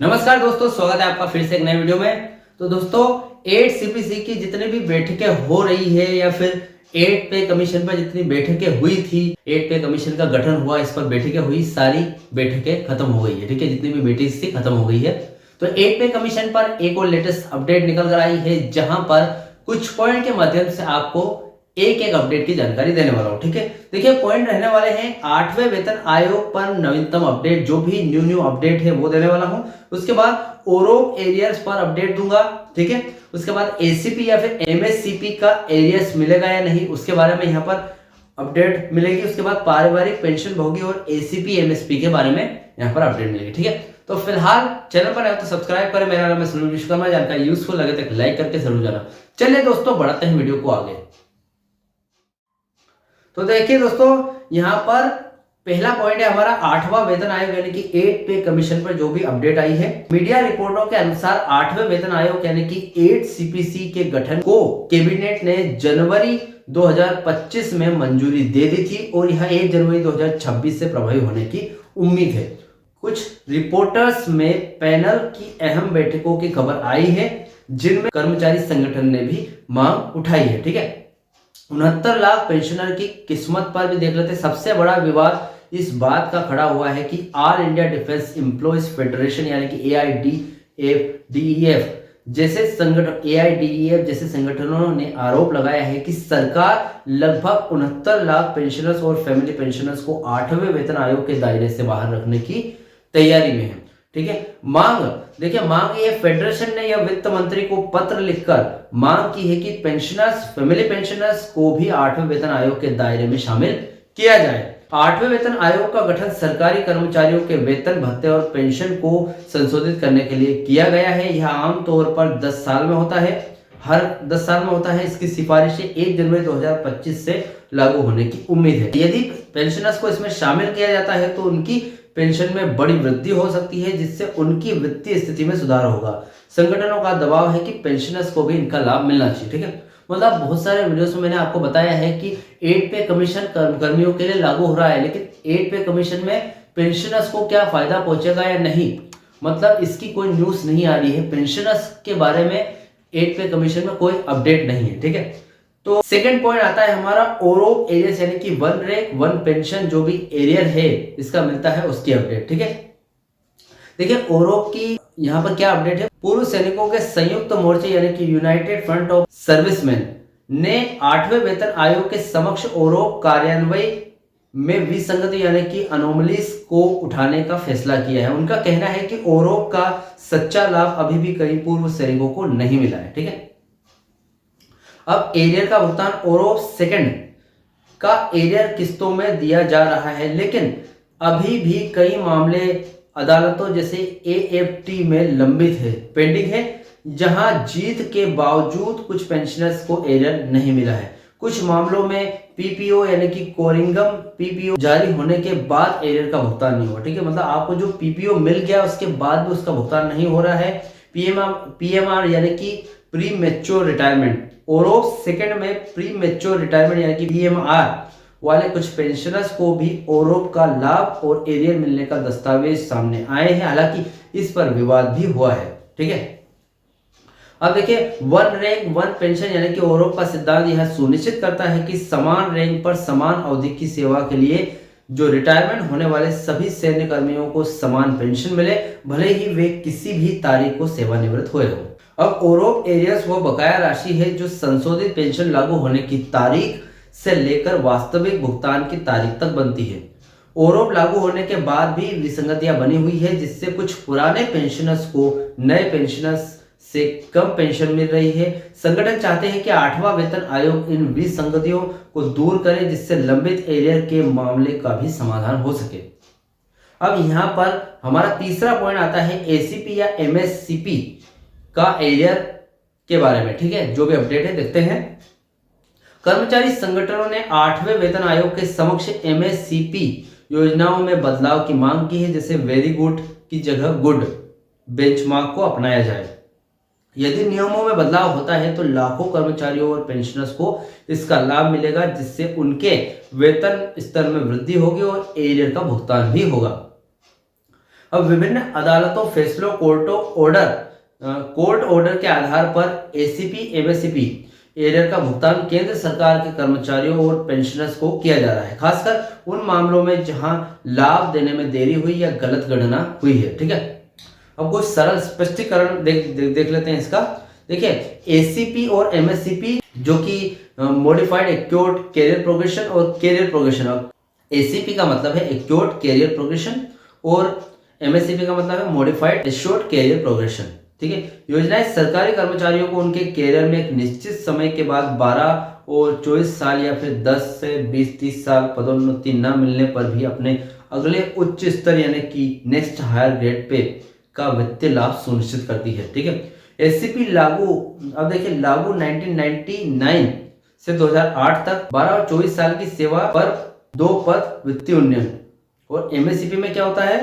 नमस्कार दोस्तों, स्वागत है आपका फिर से एक नए वीडियो में। तो दोस्तों 8 सीपीसी की जितनी भी बैठकें हो रही है या फिर 8 पे कमीशन पर जितनी बैठकें हुई थी, 8 पे कमीशन का गठन हुआ, इस पर बैठकें हुई, सारी बैठकें खत्म हो गई है। ठीक है, जितनी भी मीटिंग्स थी खत्म हो गई है। तो 8 पे कमीशन पर एक और लेटेस्ट अपडेट निकल कर आई है, जहां पर कुछ पॉइंट के माध्यम से आपको एक एक अपडेट की जानकारी देने वाला हूं। ठीक है, देखिए पॉइंट रहने वाले हैं 8वें वेतन आयोग पर नवीनतम अपडेट, जो भी न्यू अपडेट है वो देने वाला हूं। उसके बाद ओरोप एरियर्स पर अपडेट दूंगा। ठीक है, उसके बाद एसीपी या फिर एमएससीपी का एरियर्स मिलेगा या नहीं, उसके बारे में यहाँ पर अपडेट मिलेगी। उसके बाद पारिवारिक पेंशन भोगी और एसीपी एमएसपी के बारे में यहाँ पर अपडेट मिलेगी। ठीक है, तो फिलहाल चैनल पर आए तो सब्सक्राइब करें। मेरा नाम है सुनील विश्वकर्मा। जानकारी यूजफुल लगे तो लाइक करके जरूर जाना। चलिए दोस्तों, बढ़ाते हैं वीडियो को आगे। तो देखिए दोस्तों, यहां पर पहला पॉइंट है हमारा 8वां वेतन आयोग यानी कि 8 पे कमीशन पर जो भी अपडेट आई है। मीडिया रिपोर्टों के अनुसार 8वें वेतन आयोग यानी कि 8 सीपीसी के गठन को कैबिनेट ने जनवरी 2025 में मंजूरी दे दी थी और यह 1 जनवरी 2026 से प्रभावी होने की उम्मीद है। कुछ रिपोर्टर्स में पैनल की अहम बैठकों की खबर आई है, जिनमें कर्मचारी संगठन ने भी मांग उठाई है। ठीक है, 69 लाख पेंशनर की किस्मत पर भी देख लेते हैं। सबसे बड़ा विवाद इस बात का खड़ा हुआ है कि all India defence employees federation यानी कि एआईडीईएफ जैसे संगठनों ने आरोप लगाया है कि सरकार लगभग 69 लाख पेंशनर्स और फैमिली पेंशनर्स को 8वें वेतन आयोग के दायरे से बाहर रखने की तैयारी में है। ठीक है, मांग देखिए, मांग ये फेडरेशन ने या वित्त मंत्री को पत्र लिखकर मांग की है कि पेंशनर्स, फैमिली पेंशनर्स को भी 8वें वेतन आयोग के दायरे में शामिल किया जाए। 8वें वेतन आयोग का गठन सरकारी कर्मचारियों के वेतन, भत्ते और पेंशन को संशोधित करने के लिए किया गया है। यह आमतौर पर 10 साल में होता है, हर 10 साल में होता है। इसकी सिफारिशें 1 जनवरी 2025 से लागू होने की उम्मीद है। यदि पेंशनर्स को इसमें शामिल किया जाता है तो उनकी पेंशन में बड़ी वृद्धि हो सकती है, जिससे उनकी वित्तीय स्थिति में सुधार होगा। संगठनों का दबाव है कि पेंशनर्स को भी इनका लाभ मिलना चाहिए। ठीक है, मतलब बहुत सारे वीडियोस में मैंने आपको बताया है कि 8 पे कमीशन कर्मियों के लिए लागू हो रहा है, लेकिन 8 पे कमीशन में पेंशनर्स को क्या फायदा पहुंचेगा या नहीं, मतलब इसकी कोई न्यूज नहीं आ रही है। पेंशनर्स के बारे में 8 पे कमीशन में कोई अपडेट नहीं है। ठीक है, तो सेकंड पॉइंट आता है हमारा ओरोप एरियर्स यानी कि 1 रैंक 1 पेंशन जो भी एरियर है इसका मिलता है, उसकी अपडेट। ठीक है, देखिए ओरोप की यहां पर क्या अपडेट है। पूर्व सैनिकों के संयुक्त मोर्चे यानी कि यूनाइटेड फ्रंट ऑफ सर्विसमैन ने 8वें वेतन आयोग के समक्ष ओरोप कार्यान्वयन में विसंगति यानी कि अनोमलीज को उठाने का फैसला किया है। उनका कहना है कि ओरोप का सच्चा लाभ अभी भी कई पूर्व सैनिकों को नहीं मिला है। ठीक है, अब एरियर का भुगतान ओरोप सेकंड का एरियर किस्तों में दिया जा रहा है, लेकिन अभी भी कई मामले अदालतों जैसे एएफटी में लंबित है, पेंडिंग है, जहां जीत के बावजूद कुछ पेंशनर्स को एरियर नहीं मिला है। कुछ मामलों में पीपीओ यानी कि कोरिंगम पीपीओ जारी होने के बाद एरियर का भुगतान नहीं हुआ। ठीक है, मतलब आपको जो पीपीओ मिल गया उसके बाद भी उसका भुगतान नहीं हो रहा है। पीएमआर यानी कि प्री मैच्योर रिटायरमेंट, ओरोप सेकंड में प्री मैच्योर रिटायरमेंट यानी कि पीएमआर वाले कुछ पेंशनर्स को भी ओरोप का लाभ और एरियर मिलने का दस्तावेज सामने आए हैं, हालांकि इस पर विवाद भी हुआ है। ठीक है, अब देखिए 1 रैंक 1 पेंशन यानी कि ओरोप का सिद्धांत यह सुनिश्चित करता है कि समान रैंक पर समान अवधि की सेवा के लिए जो रिटायरमेंट होने वाले सभी सैन्य कर्मियों को समान पेंशन मिले, भले ही वे किसी भी तारीख को सेवानिवृत्त हुए हों। अब ओरोप एरियर्स वो बकाया राशि है जो संशोधित पेंशन लागू होने की तारीख से लेकर वास्तविक भुगतान की तारीख तक बनती है। ओरोप लागू होने के बाद भी विसंगतियां बनी हुई है, जिससे कुछ पुराने पेंशनर्स को नए पेंशनर्स से कम पेंशन मिल रही है। संगठन चाहते हैं कि 8वां वेतन आयोग इन विसंगतियों को दूर करे, जिससे लंबित एरियर के मामले का भी समाधान हो सके। अब यहाँ पर हमारा तीसरा पॉइंट आता है एसीपी या एमएससीपी का एरियर के बारे में। ठीक है, जो भी अपडेट है देखते हैं। कर्मचारी संगठनों ने 8वें वेतन आयोग के समक्ष एमएससीपी योजनाओं में बदलाव की मांग की है, जैसे वेरी गुड की जगह गुड बेंचमार्क को अपनाया जाए। यदि नियमों में बदलाव होता है तो लाखों कर्मचारियों और पेंशनर्स को इसका लाभ मिलेगा, जिससे उनके वेतन स्तर में वृद्धि होगी और एरियर का भुगतान भी होगा। अब विभिन्न अदालतों, फैसलों, कोर्ट ऑर्डर के आधार पर एसीपी एमएससीपी एरियर का भुगतान केंद्र सरकार के कर्मचारियों और पेंशनर्स को किया जा रहा है, खासकर उन मामलों में जहां लाभ देने में देरी हुई या गलत गणना हुई है। ठीक है, अब कुछ सरल स्पष्टीकरण देख लेते हैं इसका। देखिए, एसीपी और एमएससीपी जो कि मॉडिफाइड एक्यूट कैरियर प्रोग्रेशन और कैरियर प्रोग्रेशन, एसीपी का मतलब है एक्यूट कैरियर प्रोग्रेशन और एमएससीपी का मतलब है मॉडिफाइड एश्योर्ड कैरियर प्रोग्रेशन। ठीक है, योजनाएं सरकारी कर्मचारियों को उनके कैरियर में एक निश्चित समय के बाद 12 और 24 साल या फिर 10 से 20-30 साल पदोन्नति न मिलने पर भी अपने अगले उच्च स्तर यानी कि नेक्स्ट हायर ग्रेड पे का वित्तीय लाभ सुनिश्चित करती है। ठीक है, एससीपी लागू, अब देखिए लागू 1999 से 2008 तक 12 और 24 साल की सेवा पर 2 पद वित्तीय उन्नयन, और एमएससीपी में क्या होता है,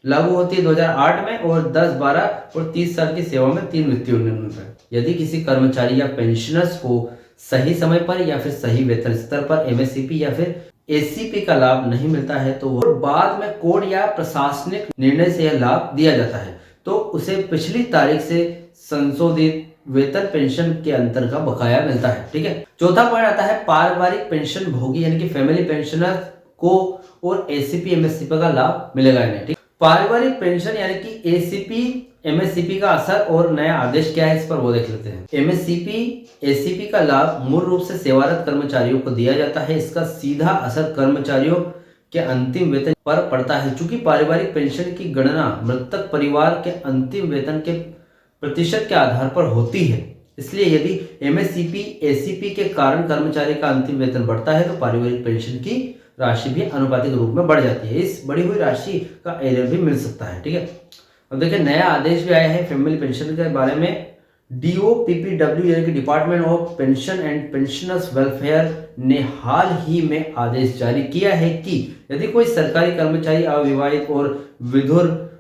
लागू होती है 2008 में, और 10, 12 और 30 साल की सेवा में 3 वित्तीय उन्नयन होता है। यदि किसी कर्मचारी या पेंशनर्स को सही समय पर या फिर सही वेतन स्तर पर एमएससीपी या फिर एससीपी का लाभ नहीं मिलता है तो वो बाद में कोर्ट या प्रशासनिक निर्णय से यह लाभ दिया जाता है तो उसे पिछली तारीख से संशोधित वेतन पेंशन के अंतर का बकाया मिलता है। ठीक है, चौथा पॉइंट आता है पारिवारिक पेंशन भोगी यानी कि फैमिली पेंशनर को और एसीपी एमएससीपी का लाभ मिलेगा इन्हें। ठीक, पारिवारिक पेंशन यानी कि एसीपी एमएससीपी का असर और नया आदेश क्या है इस पर वो देख लेते हैं। एमएससीपी एसीपी का लाभ मूल रूप से सेवारत कर्मचारियों को दिया जाता है। इसका सीधा असर कर्मचारियों के अंतिम वेतन पर पड़ता है। चूंकि पारिवारिक पेंशन की गणना मृतक परिवार के अंतिम वेतन के प्रतिशत के आधार पर होती है, इसलिए यदि एमएससीपी एसीपी के कारण कर्मचारी का अंतिम वेतन बढ़ता है तो पारिवारिक पेंशन की राशि भी अनुपातिक रूप में बढ़ जाती है। इस बढ़ी हुई राशि का एरियर भी मिल सकता है। ठीक है, अब देखिए नया आदेश भी आया है फैमिली पेंशन के बारे में। DOPPW यानी कि department of pension and pensioners welfare ने हाल ही में आदेश जारी किया है कि यदि कोई सरकारी कर्मचारी अविवाहित और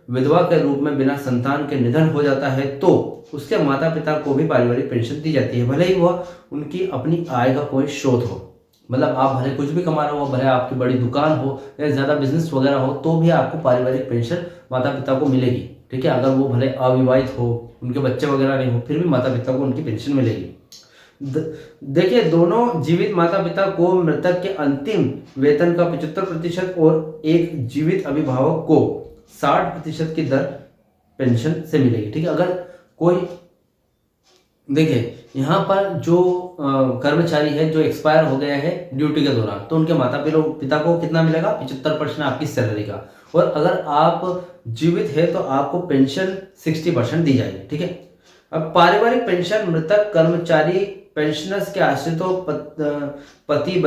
विधवा के रूप में बिना संतान के निधन हो जाता है तो उसके माता पिता को भी पारिवारिक पेंशन दी जाती है, भले ही वह उनकी अपनी आय का कोई स्रोत हो। मतलब आप भले कुछ भी कमा रहे हो, भले आपकी बड़ी दुकान हो या ज्यादा बिजनेस वगैरह हो, तो भी आपको पारिवारिक पेंशन माता पिता को मिलेगी। ठीक है, अगर वो भले अविवाहित हो, उनके बच्चे वगैरह नहीं हो, फिर भी माता पिता को उनकी पेंशन मिलेगी। देखिए, दोनों जीवित माता पिता को मृतक के अंतिम वेतन का 75% और एक जीवित अभिभावक को 60% की दर पेंशन से मिलेगी। ठीक है, अगर कोई देखिए यहाँ पर जो कर्मचारी है जो एक्सपायर हो गया है ड्यूटी के दौरान, तो उनके माता पिता को कितना मिलेगा, 75% आपकी सैलरी का, और अगर आप जीवित है तो आपको पेंशन 60% दी जाएगी। ठीक है, अब पारिवारिक पेंशन मृतक कर्मचारी पेंशनर्स के आश्रितों पति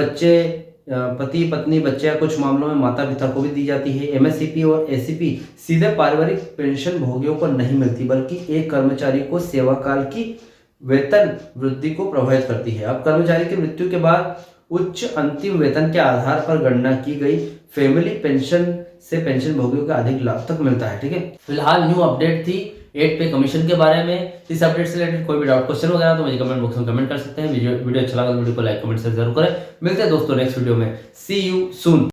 पत्नी बच्चे या कुछ मामलों में माता पिता को भी दी जाती है। एमएससीपी और एसीपी सीधे पारिवारिक पेंशन भोगियों को नहीं मिलती, बल्कि एक कर्मचारी को सेवा काल की वेतन वृद्धि को प्रभावित करती है। अब कर्मचारी की मृत्यु के बाद उच्च अंतिम वेतन के आधार पर गणना की गई फैमिली पेंशन से पेंशन भोगियों को अधिक लाभ तक मिलता है। ठीक है, फिलहाल न्यू अपडेट थी 8 पे कमीशन के बारे में। इस अपडेट से रिलेटेड कोई भी डाउट क्वेश्चन वगैरह तो मुझे कमेंट बॉक्स में कमेंट कर सकते हैं। वीडियो अच्छा लगा तो वीडियो को लाइक कमेंट से जरूर करें। मिलते हैं दोस्तों नेक्स्ट वीडियो में। सी यू सून।